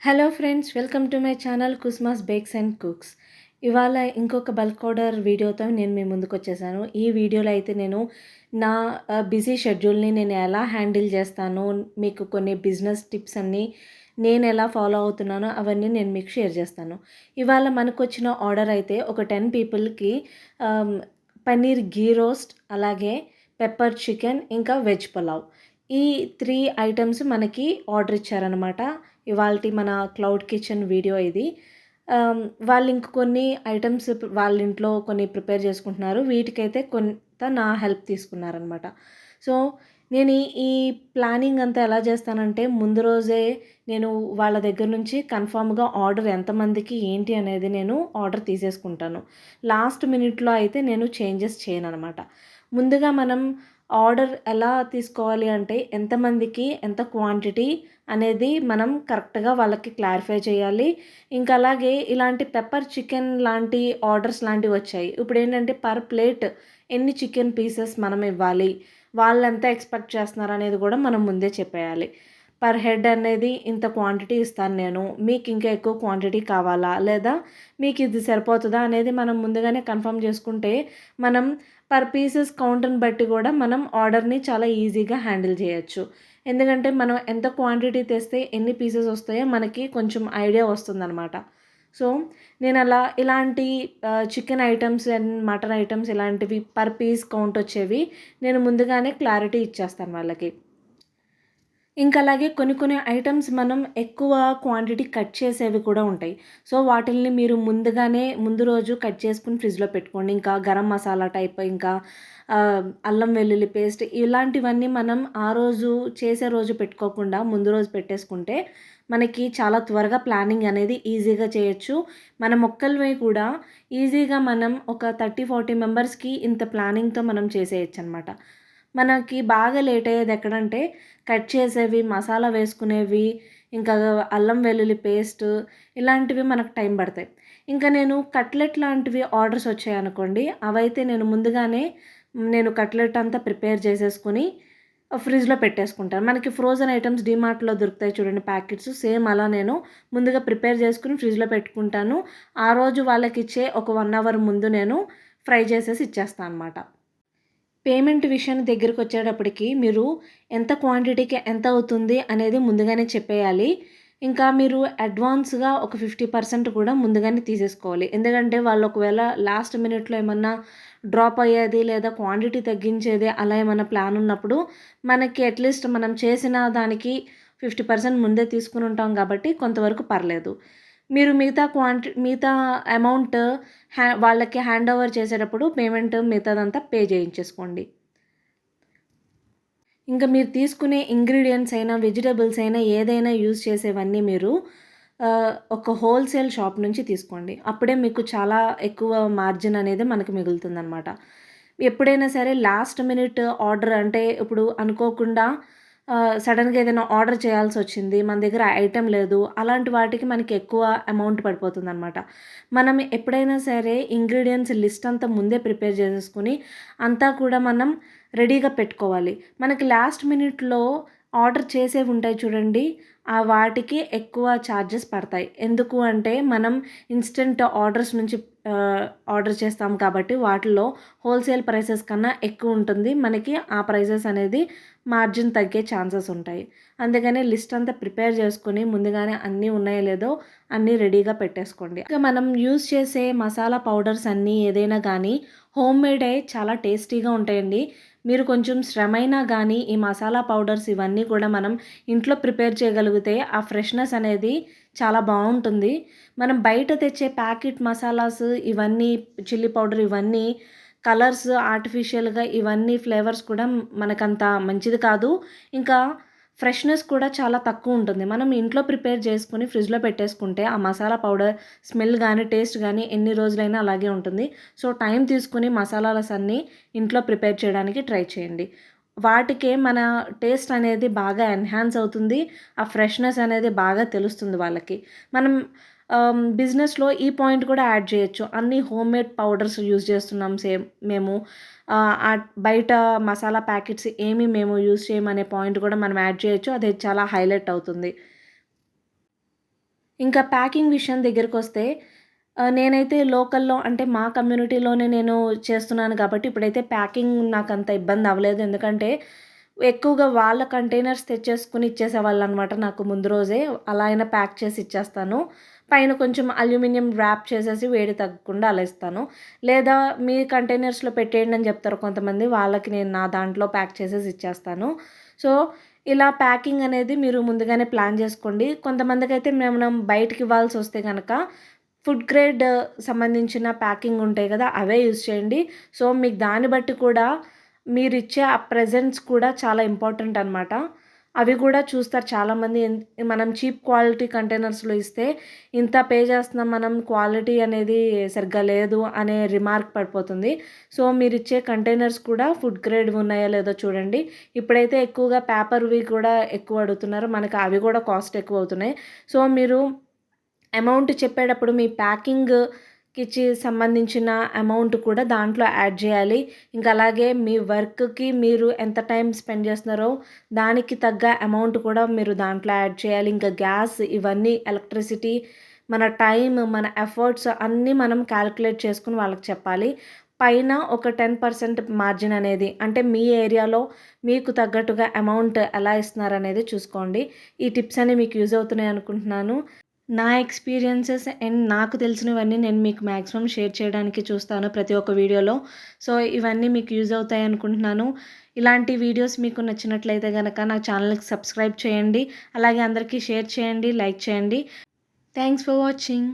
Hello friends, welcome to my channel కుస్మాస్ bakes and cooks. ఇవాళ ఇంకొక bulk order వీడియోతో నేను మీ ముందుకు వచ్చేసాను. ఈ వీడియోలో అయితే నేను నా బిజీ షెడ్యూల్ని నేను ఎలా హ్యాండిల్ చేస్తాను, మీకు కొన్ని బిజినెస్ టిప్స్ అన్నీ నేను ఎలా ఫాలో అవుతున్నానో అవన్నీ నేను మీకు షేర్ చేస్తాను. ఇవాళ మనకు వచ్చిన ఆర్డర్ అయితే ఒక 10 పీపుల్కి పన్నీర్ ఘీ రోస్ట్, అలాగే పెప్పర్ చికెన్, ఇంకా వెజ్ పులావ్, ఈ 3 ఐటమ్స్ మనకి ఆర్డర్ ఇచ్చారనమాట. ఇవాల్టి మన క్లౌడ్ కిచెన్ వీడియో ఇది. వాళ్ళు ఇంక కొన్ని ఐటమ్స్ వాళ్ళ ఇంట్లో కొన్ని ప్రిపేర్ చేసుకుంటున్నారు. వీటికైతే కొంత నా హెల్ప్ తీసుకున్నారనమాట. సో, నేను ఈ ప్లానింగ్ అంతా ఎలా చేస్తానంటే, ముందు రోజే నేను వాళ్ళ దగ్గర నుంచి కన్ఫర్మ్‌గా ఆర్డర్ ఎంతమందికి ఏంటి అనేది నేను ఆర్డర్ తీసేసుకుంటాను. లాస్ట్ మినిట్‌లో అయితే నేను చేంజెస్ చేయననమాట. ముందుగా మనం ఆర్డర్ ఎలా తీసుకోవాలి అంటే, ఎంతమందికి ఎంత క్వాంటిటీ అనేది మనం కరెక్ట్‌గా వాళ్ళకి క్లారిఫై చేయాలి. ఇంకా అలాగే ఇలాంటి పెప్పర్ చికెన్ లాంటి ఆర్డర్స్ లాంటివి వచ్చాయి. ఇప్పుడేంటంటే పర్ ప్లేట్ ఎన్ని చికెన్ పీసెస్ మనం ఇవ్వాలి, వాళ్ళెంత ఎక్స్‌పెక్ట్ చేస్తున్నారు అనేది కూడా మనం ముందే చెప్పేయాలి. పర్ హెడ్ అనేది ఇంత క్వాంటిటీ ఇస్తాను నేను, మీకు ఇంకా ఎక్కువ క్వాంటిటీ కావాలా, లేదా మీకు ఇది సరిపోతుందా అనేది మనం ముందుగానే కన్ఫర్మ్ చేసుకుంటే, మనం పర్ పీసెస్ కౌంట్‌ని బట్టి కూడా మనం ఆర్డర్‌ని చాలా ఈజీగా హ్యాండిల్ చేయొచ్చు. ఎందుకంటే మనం ఎంత క్వాంటిటీ తెస్తే ఎన్ని పీసెస్ వస్తాయో మనకి కొంచెం ఐడియా వస్తుందనమాట. సో, నేనలా ఇలాంటి chicken items and mutton items ఇలాంటివి పర్ పీస్ కౌంట్ వచ్చేవి నేను ముందుగానే క్లారిటీ ఇచ్చేస్తాను వాళ్ళకి. ఇంకా అలాగే కొన్ని కొన్ని ఐటమ్స్ మనం ఎక్కువ క్వాంటిటీ కట్ చేసేవి కూడా ఉంటాయి. సో, వాటిల్ని మీరు ముందుగానే ముందు రోజు కట్ చేసుకొని ఫ్రిడ్జ్‌లో పెట్టుకోండి. ఇంకా గరం మసాలా టైప్, ఇంకా అల్లం వెల్లుల్లి పేస్ట్, ఇలాంటివన్నీ మనం ఆ రోజు చేసే రోజు పెట్టుకోకుండా ముందు రోజు పెట్టేసుకుంటే మనకి చాలా త్వరగా ప్లానింగ్ అనేది ఈజీగా చేయొచ్చు. మన మొక్కలవి కూడా ఈజీగా మనం ఒక 30, 40 మెంబర్స్‌కి ఇంత ప్లానింగ్‌తో మనం చేసేయొచ్చనమాట. మనకి బాగా లేట్ అయ్యేది ఎక్కడంటే, కట్ చేసేవి, మసాలా వేసుకునేవి, ఇంకా అల్లం వెల్లుల్లి పేస్ట్, ఇలాంటివి మనకు టైం పడతాయి. ఇంకా నేను కట్లెట్ లాంటివి ఆర్డర్స్ వచ్చాయనుకోండి, అవైతే నేను ముందుగానే కట్లెట్ అంతా ప్రిపేర్ చేసేసుకొని ఫ్రిడ్జ్‌లో పెట్టేసుకుంటాను. మనకి ఫ్రోజన్ ఐటెమ్స్ డీమార్ట్‌లో దొరుకుతాయి చూడండి ప్యాకెట్స్, సేమ్ అలా నేను ముందుగా ప్రిపేర్ చేసుకొని ఫ్రిడ్జ్‌లో పెట్టుకుంటాను. ఆ రోజు వాళ్ళకిచ్చే ఒక 1 అవర్ ముందు నేను ఫ్రై చేసేసి ఇచ్చేస్తాను అనమాట. పేమెంట్ విషయం దగ్గరకొచ్చేటప్పటికి మీరు ఎంత క్వాంటిటీకి ఎంత అవుతుంది అనేది ముందుగానే చెప్పేయాలి. ఇంకా మీరు అడ్వాన్స్‌గా ఒక 50% కూడా ముందుగానే తీసేసుకోవాలి. ఎందుకంటే వాళ్ళు ఒకవేళ లాస్ట్ మినిట్‌లో ఏమన్నా డ్రాప్ అయ్యేది, లేదా క్వాంటిటీ తగ్గించేది అలా ఏమన్నా ప్లాన్ ఉన్నప్పుడు మనకి అట్‌లీస్ట్ మనం చేసిన దానికి 50% ముందే తీసుకొని ఉంటాం కాబట్టి కొంతవరకు పర్లేదు. మీరు మిగతా అమౌంట్ వాళ్ళకి హ్యాండ్ ఓవర్ చేసేటప్పుడు పేమెంట్ మిగతాదంతా పే చేయించేసుకోండి. ఇంకా మీరు తీసుకునే ఇంగ్రీడియెంట్స్ అయినా, వెజిటబుల్స్ అయినా, ఏదైనా యూజ్ చేసేవన్నీ మీరు ఒక హోల్‌సేల్ షాప్ నుంచి తీసుకోండి. అప్పుడే మీకు చాలా ఎక్కువ మార్జిన్ అనేది మనకు మిగులుతుందనమాట. ఎప్పుడైనా సరే లాస్ట్ మినిట్ ఆర్డర్ అంటే, ఇప్పుడు అనుకోకుండా సడెన్‌గా ఏదైనా ఆర్డర్ చేయాల్సొచ్చింది, మన దగ్గర ఐటెమ్ లేదు, అలాంటి వాటికి మనకి ఎక్కువ అమౌంట్ పడిపోతుందనమాట. మనం ఎప్పుడైనా సరే ఇంగ్రీడియెంట్స్ లిస్ట్ అంతా ముందే ప్రిపేర్ చేసేసుకొని, అంతా కూడా మనం రెడీగా పెట్టుకోవాలి. మనకి లాస్ట్ మినిట్‌లో ఆర్డర్ చేసేవుంటాయి చూడండి, ఆ వాటికి ఎక్కువ చార్జెస్ పడతాయి. ఎందుకు అంటే, మనం ఇన్‌స్టంట్ ఆర్డర్స్ నుంచి ఆర్డర్ చేస్తాం కాబట్టి వాటిల్లో హోల్‌సేల్ ప్రైసెస్ కన్నా ఎక్కువుంటుంది. మనకి ఆ ప్రైసెస్ అనేది మార్జిన్ తగ్గే ఛాన్సెస్ ఉంటాయి. అందుకనే లిస్ట్ అంతా ప్రిపేర్ చేసుకొని ముందుగానే అన్నీ ఉన్నాయో లేదో అన్నీ రెడీగా పెట్టేసుకోండి. ఇంకా మనం యూజ్ చేసే మసాలా పౌడర్స్ అన్నీ ఏదైనా గానీ హోమ్‌మేడే చాలా టేస్టీగా ఉంటాయండి. మీరు కొంచెం శ్రమైనా గానీ ఈ మసాలా పౌడర్స్ ఇవన్నీ కూడా మనం ఇంట్లో ప్రిపేర్ చేయగలిగితే ఆ ఫ్రెష్‌నెస్ అనేది చాలా బావుంటుంది. మనం బయట తెచ్చే ప్యాకెట్ మసాలాస్ ఇవన్నీ, చిల్లీ పౌడర్ ఇవన్నీ కలర్స్ ఆర్టిఫిషియల్‌గా ఇవన్నీ ఫ్లేవర్స్ కూడా మనకంత మంచిది కాదు. ఇంకా ఫ్రెష్‌నెస్ కూడా చాలా తక్కువుంటుంది. మనం ఇంట్లో ప్రిపేర్ చేసుకొని ఫ్రిడ్జ్‌లో పెట్టేసుకుంటే ఆ మసాలా పౌడర్ స్మెల్ గానీ, టేస్ట్ గానీ ఎన్ని రోజులైనా అలాగే ఉంటుంది. సో, టైం తీసుకొని మసాలాస్ అన్నీ ఇంట్లో ప్రిపేర్ చేయడానికి ట్రై చేయండి. వాటికే మన టేస్ట్ అనేది బాగా ఎన్హాన్స్ అవుతుంది. ఆ ఫ్రెష్‌నెస్ అనేది బాగా తెలుస్తుంది వాళ్ళకి. మనం బిజినెస్‌లో ఈ పాయింట్ కూడా యాడ్ చేయొచ్చు. అన్నీ హోమ్‌మేడ్ పౌడర్స్ యూజ్ చేస్తున్నాం మేము. బయట మసాలా ప్యాకెట్స్ ఏమి మేము యూజ్ చేయమనే పాయింట్ కూడా మనం యాడ్ చేయొచ్చు. అది చాలా హైలైట్ అవుతుంది. ఇంకా ప్యాకింగ్ విషయం దగ్గరకొస్తే నేనైతే లోకల్‌లో అంటే మా కమ్యూనిటీలోనే నేను చేస్తున్నాను కాబట్టి ఇప్పుడైతే ప్యాకింగ్ నాకంత ఇబ్బంది అవ్వలేదు. ఎందుకంటే ఎక్కువగా వాళ్ళ కంటైనర్స్ తెచ్చేసుకొని ఇచ్చేసేవాళ్ళనమాట నాకు ముందు రోజే. అలా అయినా ప్యాక్ చేసి ఇచ్చేస్తాను. పైన కొంచెం అల్యూమినియం ర్యాప్ చేసేసి వేడి తగ్గకుండా అలా ఇస్తాను. లేదా మీ కంటైనర్స్‌లో పెట్టేయండి అని చెప్తారు కొంతమంది. వాళ్ళకి నేను నా దాంట్లో ప్యాక్ చేసేసి ఇచ్చేస్తాను. సో, ఇలా ప్యాకింగ్ అనేది మీరు ముందుగానే ప్లాన్ జేసుకోండి. కొంతమందికైతే మనం బయటికివ్వాల్సొస్తే గనక ఫుడ్ గ్రేడ్ సంబంధించిన ప్యాకింగ్ ఉంటాయి గదా! అవే యూజ్ చేయండి. సో, మీకు దాన్ని బట్టి కూడా మీరిచ్చే ఆ ప్రెజెన్స్ కూడా చాలా ఇంపార్టెంట్ అనమాట. అవి గూడా చూస్తారు చాలామంది. మనం చీప్ క్వాలిటీ కంటైనర్స్‌లో ఇస్తే ఇంత పే చేస్తున్నాం మనం, క్వాలిటీ అనేది సరిగ్గా లేదు అనే రిమార్క్ పడిపోతుంది. సో, మీరిచ్చే కంటైనర్స్ కూడా ఫుడ్ గ్రేడ్‌వి ఉన్నాయో లేదో చూడండి. ఇప్పుడైతే ఎక్కువగా పేపర్‌వి కూడా ఎక్కువ అడుగుతున్నారు. మనకు అవి గూడా కాస్ట్ ఎక్కువవుతున్నాయి. సో, మీరు అమౌంట్ చెప్పేటప్పుడు మీ ప్యాకింగ్‌కిచి సంబంధించిన అమౌంట్ కూడా దాంట్లో యాడ్ జేయాలి. ఇంకా అలాగే మీ వర్క్‌కి మీరు ఎంత టైం స్పెండ్ చేస్తున్నారో దానికి తగ్గ అమౌంట్ కూడా మీరు దాంట్లో యాడ్ చేయాలి. ఇంకా గ్యాస్ ఇవన్నీ ఎలక్ట్రిసిటీ, మన టైమ్, మన ఎఫర్ట్స్ అన్నీ మనం కాలిక్యులేట్ చేసుకొని వాళ్ళకి చెప్పాలి. పైన ఒక 10% మార్జిన్ అనేది అంటే మీ ఏరియాలో మీకు తగ్గట్టుగా అమౌంట్ ఎలా ఇస్తున్నారనేది చూసుకోండి. ఈ టిప్స్ అన్నీ మీకు యూజ్ అవుతున్నాయి అనుకుంటున్నాను. నా ఎక్స్‌పీరియన్సెస్ అండ్ నాకు తెలిసినవన్నీ నేను మీకు మాక్సిమం షేర్ చేయడానికి చూస్తాను ప్రతి ఒక్క వీడియోలో. సో, ఇవన్నీ మీకు యూజ్ అవుతాయి అనుకుంటున్నాను. ఇలాంటి వీడియోస్ మీకు నచ్చినట్లయితే గనక నా ఛానల్‌కి సబ్స్క్రైబ్ చేయండి. అలాగే అందరికీ షేర్ చేయండి, లైక్ చేయండి. Thanks for watching.